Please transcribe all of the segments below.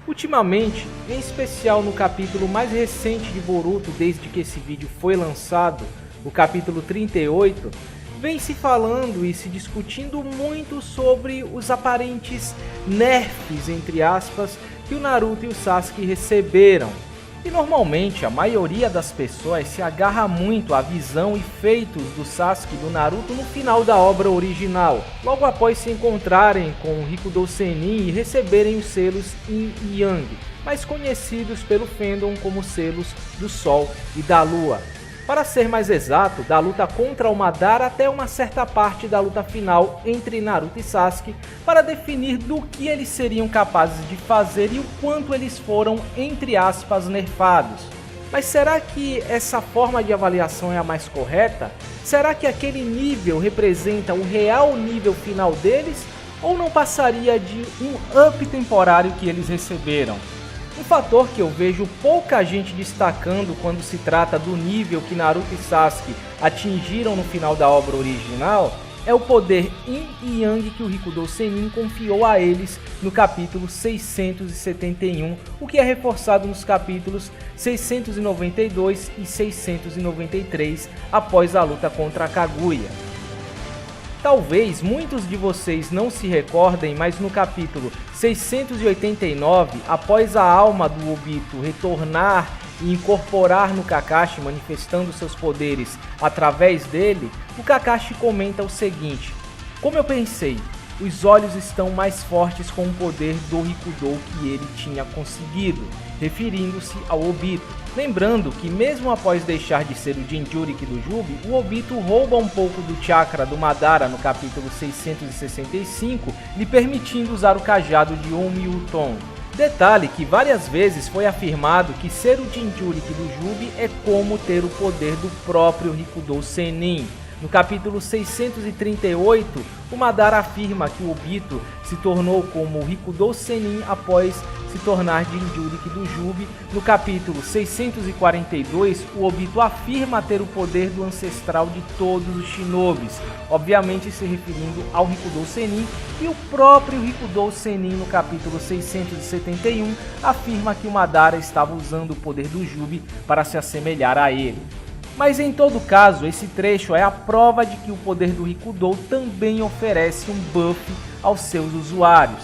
Ultimamente, em especial no capítulo mais recente de Boruto desde que esse vídeo foi lançado, o capítulo 38, vem se falando e se discutindo muito sobre os aparentes nerfs, entre aspas, que o Naruto e o Sasuke receberam. E normalmente a maioria das pessoas se agarra muito à visão e feitos do Sasuke e do Naruto no final da obra original, logo após se encontrarem com o Rikudo Sennin e receberem os selos Yin e Yang, mais conhecidos pelo fandom como selos do Sol e da Lua. Para ser mais exato, da luta contra o Madara até uma certa parte da luta final entre Naruto e Sasuke, para definir do que eles seriam capazes de fazer e o quanto eles foram, entre aspas, nerfados. Mas será que essa forma de avaliação é a mais correta? Será que aquele nível representa o real nível final deles? Ou não passaria de um up temporário que eles receberam? Um fator que eu vejo pouca gente destacando quando se trata do nível que Naruto e Sasuke atingiram no final da obra original é o poder Yin e Yang que o Rikudo Sennin confiou a eles no capítulo 671, o que é reforçado nos capítulos 692 e 693 após a luta contra a Kaguya. Talvez muitos de vocês não se recordem, mas no capítulo 689, após a alma do Obito retornar e incorporar no Kakashi, manifestando seus poderes através dele, o Kakashi comenta o seguinte: como eu pensei, os olhos estão mais fortes com o poder do Rikudo que ele tinha conseguido, referindo-se ao Obito. Lembrando que mesmo após deixar de ser o Jinchuriki do Jubi, o Obito rouba um pouco do chakra do Madara no capítulo 665, lhe permitindo usar o cajado de Omi-Uton. Detalhe que várias vezes foi afirmado que ser o Jinchuriki do Jubi é como ter o poder do próprio Rikudo Sennin. No capítulo 638, o Madara afirma que o Obito se tornou como o Rikudo Sennin após se tornar Jinchuriki do Jubi. No capítulo 642, o Obito afirma ter o poder do ancestral de todos os Shinobis, obviamente se referindo ao Rikudo Sennin, e o próprio Rikudo Sennin no capítulo 671 afirma que o Madara estava usando o poder do Jubi para se assemelhar a ele. Mas em todo caso, esse trecho é a prova de que o poder do Rikudo também oferece um buff aos seus usuários.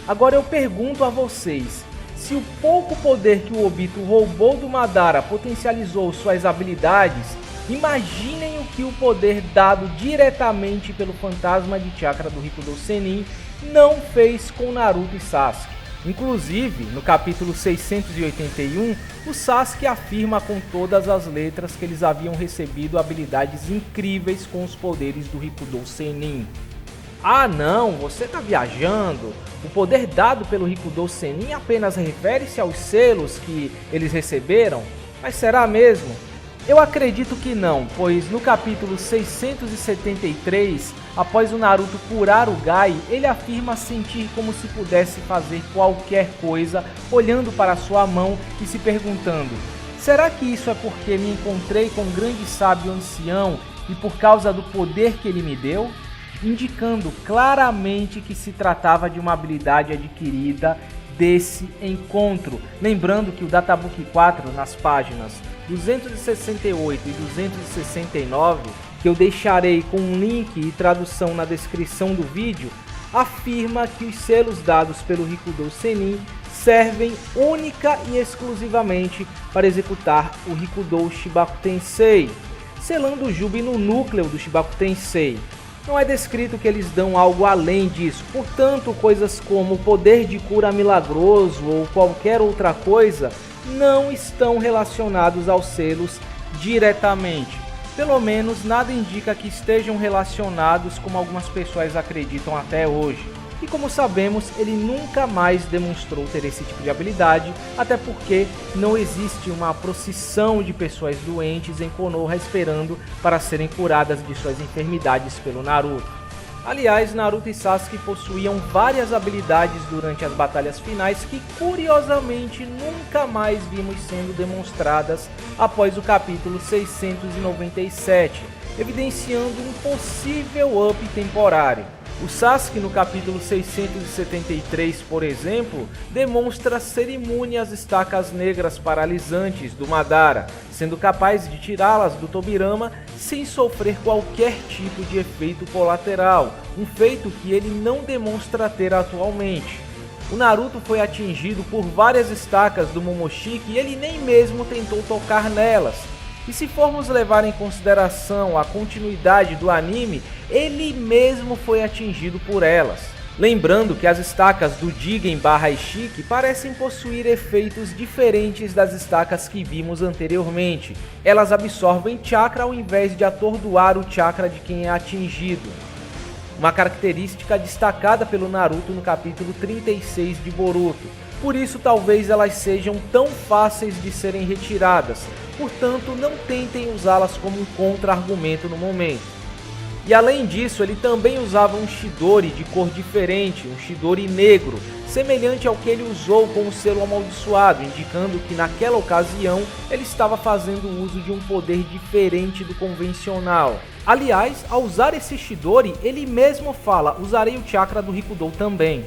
Agora eu pergunto a vocês, se o pouco poder que o Obito roubou do Madara potencializou suas habilidades, imaginem o que o poder dado diretamente pelo fantasma de chakra do Rikudo Sennin não fez com Naruto e Sasuke. Inclusive, no capítulo 681, o Sasuke afirma com todas as letras que eles haviam recebido habilidades incríveis com os poderes do Rikudo Sennin. Ah não, você tá viajando. O poder dado pelo Rikudo Sennin apenas refere-se aos selos que eles receberam? Mas será mesmo? Eu acredito que não, pois no capítulo 673, após o Naruto curar o Gai, ele afirma sentir como se pudesse fazer qualquer coisa, olhando para sua mão e se perguntando: será que isso é porque me encontrei com um grande sábio ancião e por causa do poder que ele me deu? Indicando claramente que se tratava de uma habilidade adquirida desse encontro. Lembrando que o Databook 4, nas páginas 268 e 269, que eu deixarei com um link e tradução na descrição do vídeo, afirma que os selos dados pelo Rikudo Sennin servem única e exclusivamente para executar o Rikudo Shibaku Tensei, selando o Jubi no núcleo do Shibaku Tensei. Não é descrito que eles dão algo além disso, portanto, coisas como poder de cura milagroso ou qualquer outra coisa não estão relacionados aos selos diretamente. Pelo menos nada indica que estejam relacionados como algumas pessoas acreditam até hoje. E como sabemos, ele nunca mais demonstrou ter esse tipo de habilidade, até porque não existe uma procissão de pessoas doentes em Konoha esperando para serem curadas de suas enfermidades pelo Naruto. Aliás, Naruto e Sasuke possuíam várias habilidades durante as batalhas finais que curiosamente nunca mais vimos sendo demonstradas após o capítulo 697, evidenciando um possível up temporário. O Sasuke, no capítulo 673, por exemplo, demonstra ser imune às estacas negras paralisantes do Madara, sendo capaz de tirá-las do Tobirama sem sofrer qualquer tipo de efeito colateral, um feito que ele não demonstra ter atualmente. O Naruto foi atingido por várias estacas do Momoshiki e ele nem mesmo tentou tocar nelas. E se formos levar em consideração a continuidade do anime, ele mesmo foi atingido por elas. Lembrando que as estacas do Jigen / Ishiki parecem possuir efeitos diferentes das estacas que vimos anteriormente. Elas absorvem chakra ao invés de atordoar o chakra de quem é atingido. Uma característica destacada pelo Naruto no capítulo 36 de Boruto. Por isso talvez elas sejam tão fáceis de serem retiradas, portanto não tentem usá-las como um contra-argumento no momento. E além disso, ele também usava um Chidori de cor diferente, um Chidori negro, semelhante ao que ele usou com o selo amaldiçoado, indicando que naquela ocasião ele estava fazendo uso de um poder diferente do convencional. Aliás, ao usar esse Chidori, ele mesmo fala: usarei o chakra do Rikudou também.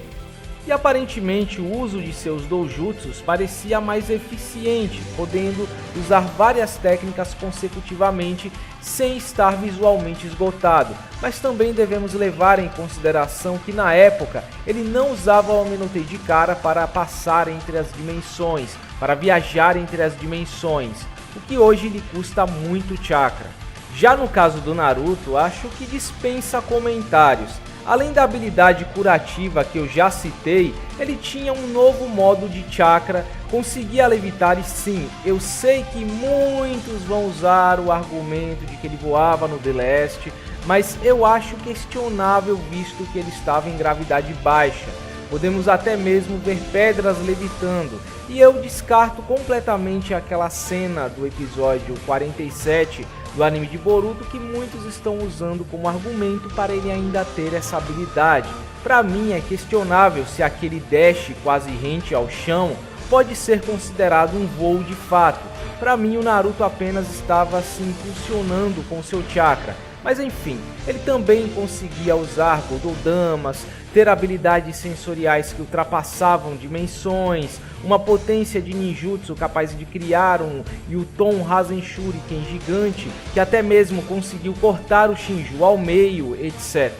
E aparentemente o uso de seus doujutsus parecia mais eficiente, podendo usar várias técnicas consecutivamente sem estar visualmente esgotado. Mas também devemos levar em consideração que na época ele não usava o Amenotei de cara para passar entre as dimensões, para viajar entre as dimensões, o que hoje lhe custa muito chakra. Já no caso do Naruto, acho que dispensa comentários. Além da habilidade curativa que eu já citei, ele tinha um novo modo de chakra, conseguia levitar e sim, eu sei que muitos vão usar o argumento de que ele voava no The Last, mas eu acho questionável visto que ele estava em gravidade baixa. Podemos até mesmo ver pedras levitando, e eu descarto completamente aquela cena do episódio 47 do anime de Boruto que muitos estão usando como argumento para ele ainda ter essa habilidade. Para mim é questionável se aquele dash quase rente ao chão pode ser considerado um voo de fato. Para mim o Naruto apenas estava se impulsionando com seu chakra. Mas enfim, ele também conseguia usar Gododamas, ter habilidades sensoriais que ultrapassavam dimensões, uma potência de ninjutsu capaz de criar um Yuton Rasen Shuriken gigante, que até mesmo conseguiu cortar o Shinju ao meio, etc.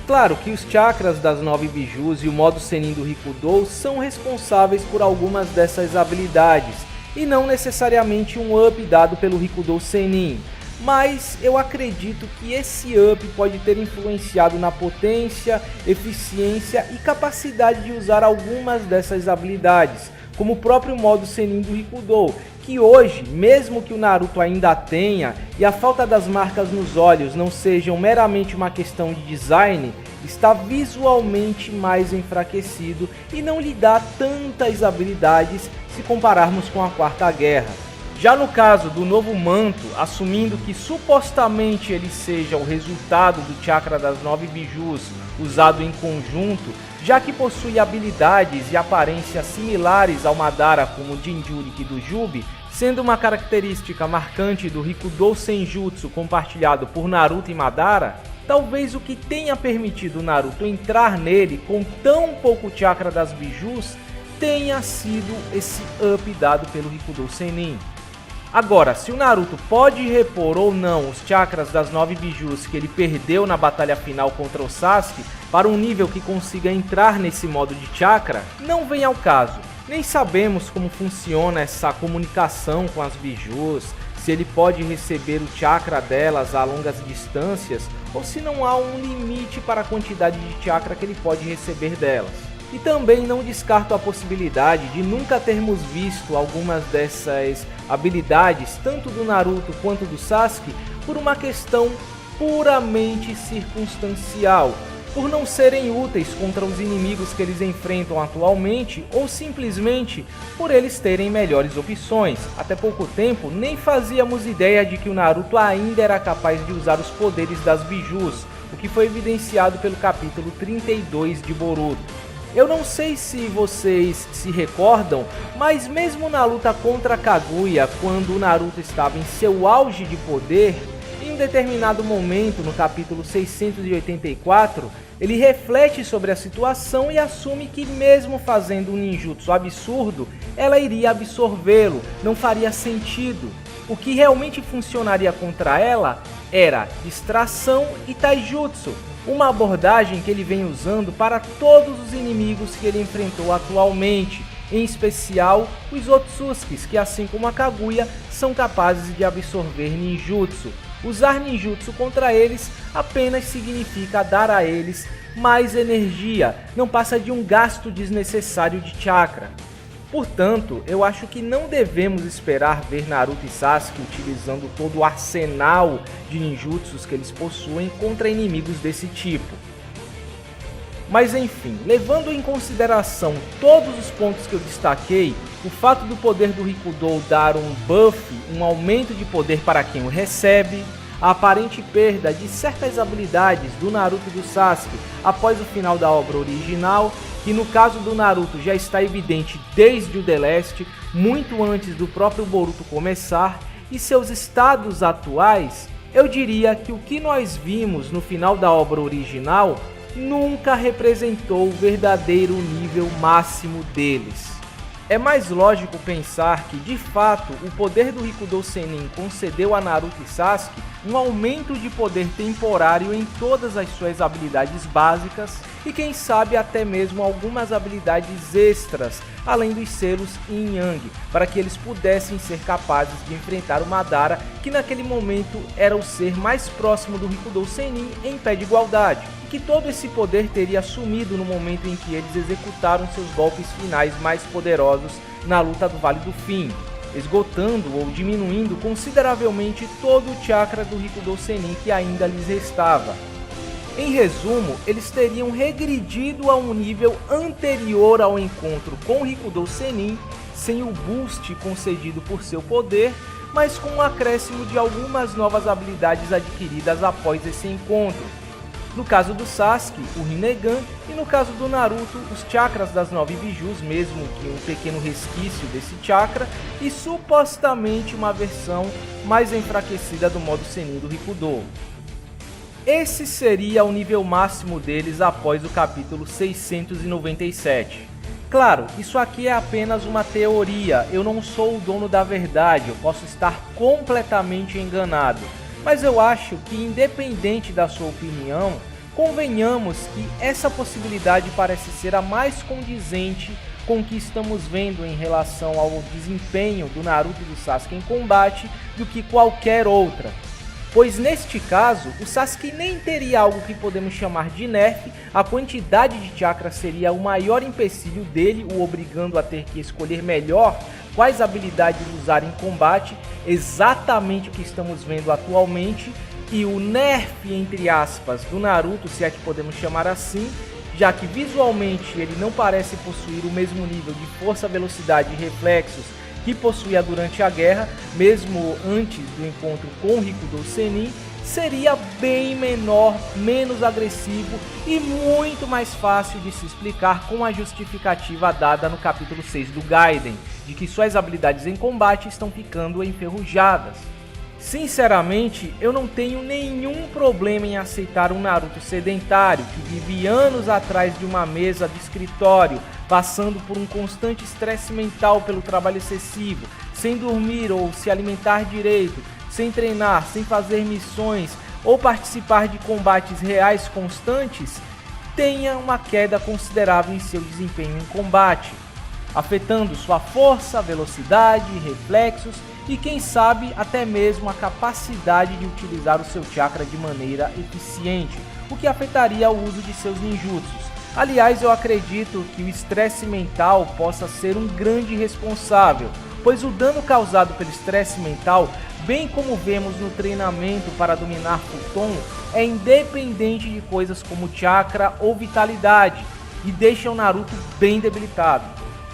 Claro que os chakras das 9 bijus e o modo Sennin do Rikudou são responsáveis por algumas dessas habilidades, e não necessariamente um up dado pelo Rikudou Sennin. Mas eu acredito que esse up pode ter influenciado na potência, eficiência e capacidade de usar algumas dessas habilidades, como o próprio modo Sennin do Rikudou, que hoje, mesmo que o Naruto ainda tenha e a falta das marcas nos olhos não sejam meramente uma questão de design, está visualmente mais enfraquecido e não lhe dá tantas habilidades se compararmos com a Quarta Guerra. Já no caso do novo manto, assumindo que supostamente ele seja o resultado do chakra das 9 bijus usado em conjunto, já que possui habilidades e aparências similares ao Madara como o Jinchuriki do Jubi, sendo uma característica marcante do Rikudou Senjutsu compartilhado por Naruto e Madara, talvez o que tenha permitido Naruto entrar nele com tão pouco chakra das bijus tenha sido esse up dado pelo Rikudou Sennin. Agora, se o Naruto pode repor ou não os chakras das 9 bijus que ele perdeu na batalha final contra o Sasuke para um nível que consiga entrar nesse modo de chakra, não vem ao caso. Nem sabemos como funciona essa comunicação com as bijus, se ele pode receber o chakra delas a longas distâncias ou se não há um limite para a quantidade de chakra que ele pode receber delas. E também não descarto a possibilidade de nunca termos visto algumas dessas habilidades, tanto do Naruto quanto do Sasuke, por uma questão puramente circunstancial, por não serem úteis contra os inimigos que eles enfrentam atualmente ou simplesmente por eles terem melhores opções. Até pouco tempo nem fazíamos ideia de que o Naruto ainda era capaz de usar os poderes das bijus, o que foi evidenciado pelo capítulo 32 de Boruto. Eu não sei se vocês se recordam, mas mesmo na luta contra Kaguya, quando o Naruto estava em seu auge de poder, em Em um determinado momento, no capítulo 684, ele reflete sobre a situação e assume que mesmo fazendo um ninjutsu absurdo, ela iria absorvê-lo, não faria sentido. O que realmente funcionaria contra ela era distração e taijutsu, uma abordagem que ele vem usando para todos os inimigos que ele enfrentou atualmente, em especial os Otsutskis, que assim como a Kaguya, são capazes de absorver ninjutsu. Usar ninjutsu contra eles apenas significa dar a eles mais energia, não passa de um gasto desnecessário de chakra. Portanto, eu acho que não devemos esperar ver Naruto e Sasuke utilizando todo o arsenal de ninjutsus que eles possuem contra inimigos desse tipo. Mas enfim, levando em consideração todos os pontos que eu destaquei, o fato do poder do Rikudou dar um buff, um aumento de poder para quem o recebe, a aparente perda de certas habilidades do Naruto e do Sasuke após o final da obra original, que no caso do Naruto já está evidente desde o The Last, muito antes do próprio Boruto começar, e seus estados atuais, eu diria que o que nós vimos no final da obra original nunca representou o verdadeiro nível máximo deles. É mais lógico pensar que, de fato, o poder do Rikudou Sennin concedeu a Naruto e Sasuke um aumento de poder temporário em todas as suas habilidades básicas e quem sabe até mesmo algumas habilidades extras, além dos selos Yin Yang, para que eles pudessem ser capazes de enfrentar o Madara, que naquele momento era o ser mais próximo do Rikudou Sennin em pé de igualdade, e que todo esse poder teria sumido no momento em que eles executaram seus golpes finais mais poderosos na luta do Vale do Fim, esgotando ou diminuindo consideravelmente todo o chakra do Rikudou Sennin que ainda lhes restava. Em resumo, eles teriam regredido a um nível anterior ao encontro com o Rikudou Sennin, sem o boost concedido por seu poder, mas com o acréscimo de algumas novas habilidades adquiridas após esse encontro. No caso do Sasuke, o Rinnegan, e no caso do Naruto, os chakras das 9 bijus, mesmo que um pequeno resquício desse chakra, e supostamente uma versão mais enfraquecida do modo Sennin do Rikudou. Esse seria o nível máximo deles após o capítulo 697. Claro, isso aqui é apenas uma teoria, eu não sou o dono da verdade, eu posso estar completamente enganado. Mas eu acho que, independente da sua opinião, convenhamos que essa possibilidade parece ser a mais condizente com o que estamos vendo em relação ao desempenho do Naruto e do Sasuke em combate do que qualquer outra. Pois neste caso, o Sasuke nem teria algo que podemos chamar de nerf, a quantidade de chakra seria o maior empecilho dele, o obrigando a ter que escolher melhor quais habilidades usar em combate, exatamente o que estamos vendo atualmente, e o nerf, entre aspas, do Naruto, se é que podemos chamar assim, já que visualmente ele não parece possuir o mesmo nível de força, velocidade e reflexos que possuía durante a guerra, mesmo antes do encontro com Rikudou Sennin, seria bem menor, menos agressivo e muito mais fácil de se explicar com a justificativa dada no capítulo 6 do Gaiden, de que suas habilidades em combate estão ficando enferrujadas. Sinceramente, eu não tenho nenhum problema em aceitar um Naruto sedentário que vive anos atrás de uma mesa de escritório, passando por um constante estresse mental pelo trabalho excessivo, sem dormir ou se alimentar direito, sem treinar, sem fazer missões ou participar de combates reais constantes, tenha uma queda considerável em seu desempenho em combate, afetando sua força, velocidade, reflexos e quem sabe até mesmo a capacidade de utilizar o seu chakra de maneira eficiente, o que afetaria o uso de seus ninjutsus. Aliás, eu acredito que o estresse mental possa ser um grande responsável, pois o dano causado pelo estresse mental, bem como vemos no treinamento para dominar Futon, é independente de coisas como chakra ou vitalidade, e deixa o Naruto bem debilitado.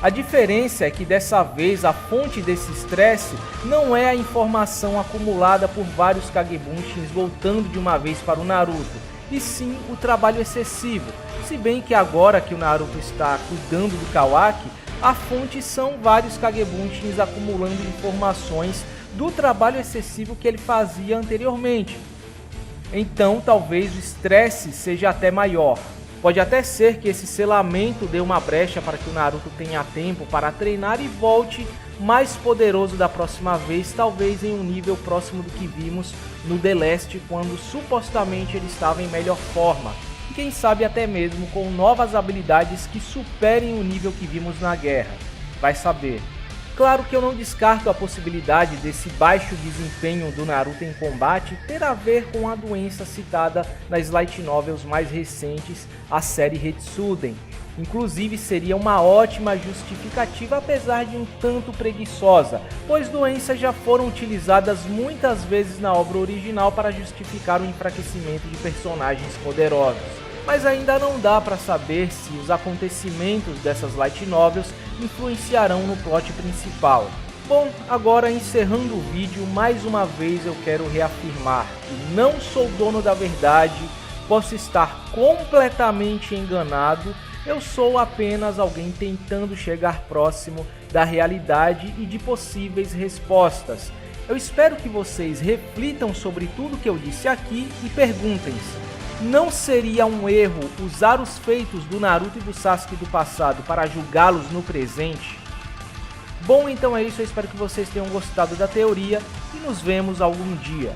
A diferença é que dessa vez a fonte desse estresse não é a informação acumulada por vários Kagebunshin voltando de uma vez para o Naruto, e sim o trabalho excessivo, se bem que agora que o Naruto está cuidando do Kawaki, a fonte são vários Kagebunshins acumulando informações do trabalho excessivo que ele fazia anteriormente. Então talvez o estresse seja até maior. Pode até ser que esse selamento dê uma brecha para que o Naruto tenha tempo para treinar e volte mais poderoso da próxima vez, talvez em um nível próximo do que vimos no The Last, quando supostamente ele estava em melhor forma. E quem sabe até mesmo com novas habilidades que superem o nível que vimos na guerra. Vai saber. Claro que eu não descarto a possibilidade desse baixo desempenho do Naruto em combate ter a ver com a doença citada nas light novels mais recentes, a série Retsuden. Inclusive seria uma ótima justificativa, apesar de um tanto preguiçosa, pois doenças já foram utilizadas muitas vezes na obra original para justificar o enfraquecimento de personagens poderosos. Mas ainda não dá para saber se os acontecimentos dessas light novels influenciarão no plot principal. Bom, agora encerrando o vídeo, mais uma vez eu quero reafirmar que não sou dono da verdade, posso estar completamente enganado, eu sou apenas alguém tentando chegar próximo da realidade e de possíveis respostas. Eu espero que vocês reflitam sobre tudo que eu disse aqui e perguntem-se: não seria um erro usar os feitos do Naruto e do Sasuke do passado para julgá-los no presente? Bom, então é isso, eu espero que vocês tenham gostado da teoria e nos vemos algum dia.